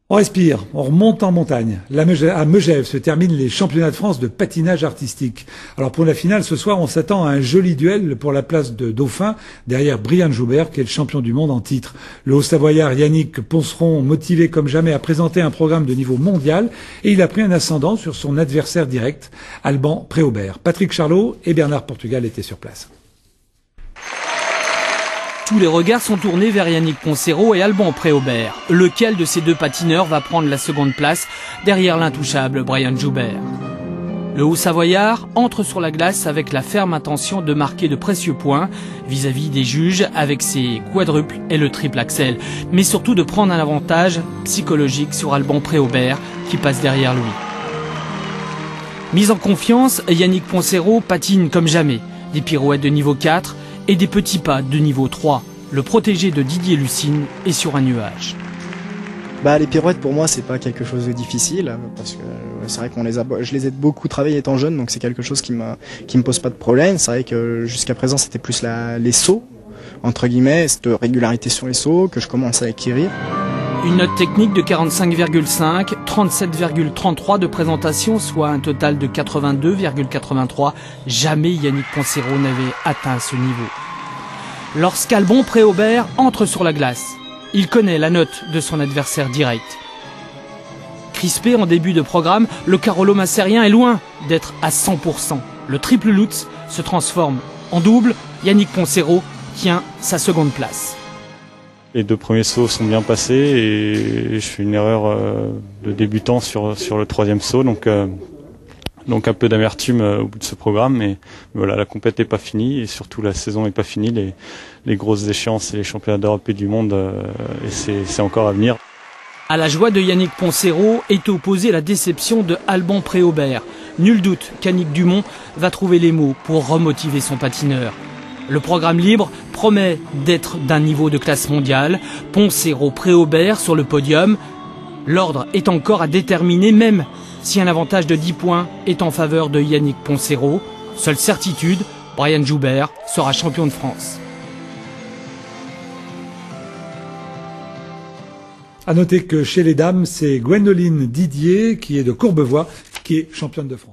On respire, on remonte en montagne. À Megève se terminent les championnats de France de patinage artistique. Alors pour la finale ce soir, on s'attend à un joli duel pour la place de dauphin derrière Brian Joubert qui est le champion du monde en titre. Le Haut-Savoyard Yannick Ponceron, motivé comme jamais, a présenté un programme de niveau mondial et il a pris un ascendant sur son adversaire direct, Alban Préaubert. Patrick Charlot et Bernard Portugal étaient sur place. Tous les regards sont tournés vers Yannick Poncereau et Alban Préaubert. Lequel de ces deux patineurs va prendre la seconde place derrière l'intouchable Brian Joubert? Le Haut-Savoyard entre sur la glace avec la ferme intention de marquer de précieux points vis-à-vis des juges avec ses quadruples et le triple axel, mais surtout de prendre un avantage psychologique sur Alban Préaubert qui passe derrière lui. Mise en confiance, Yannick Poncereau patine comme jamais. Des pirouettes de niveau 4 et des petits pas de niveau 3. Le protégé de Didier Lucine est sur un nuage. Les pirouettes pour moi c'est pas quelque chose de difficile parce que c'est vrai je les ai beaucoup travaillé étant jeune, donc c'est quelque chose qui me pose pas de problème. C'est vrai que jusqu'à présent c'était plus les sauts entre guillemets, cette régularité sur les sauts que je commence à acquérir. Une note technique de 45,5, 37,33 de présentation, soit un total de 82,83. Jamais Yannick Poncereau n'avait atteint ce niveau. Lorsqu'Alban Préaubert entre sur la glace, il connaît la note de son adversaire direct. Crispé en début de programme, le Carolo-Massérien est loin d'être à 100%. Le triple Lutz se transforme en double. Yannick Poncereau tient sa seconde place. Les deux premiers sauts sont bien passés et je fais une erreur de débutant sur le troisième saut, donc un peu d'amertume au bout de ce programme, mais voilà, la compète n'est pas finie et surtout la saison n'est pas finie. Les grosses échéances et les championnats d'Europe et du monde, et c'est encore à venir. À la joie de Yannick Poncereau est opposée la déception de Alban Préaubert. Nul doute qu'Annick Dumont va trouver les mots pour remotiver son patineur. Le programme libre promet d'être d'un niveau de classe mondiale. Poncereau, Préaubert sur le podium. L'ordre est encore à déterminer, même si un avantage de 10 points est en faveur de Yannick Poncereau. Seule certitude, Brian Joubert sera champion de France. À noter que chez les dames, c'est Gwendoline Didier qui est de Courbevoie qui est championne de France.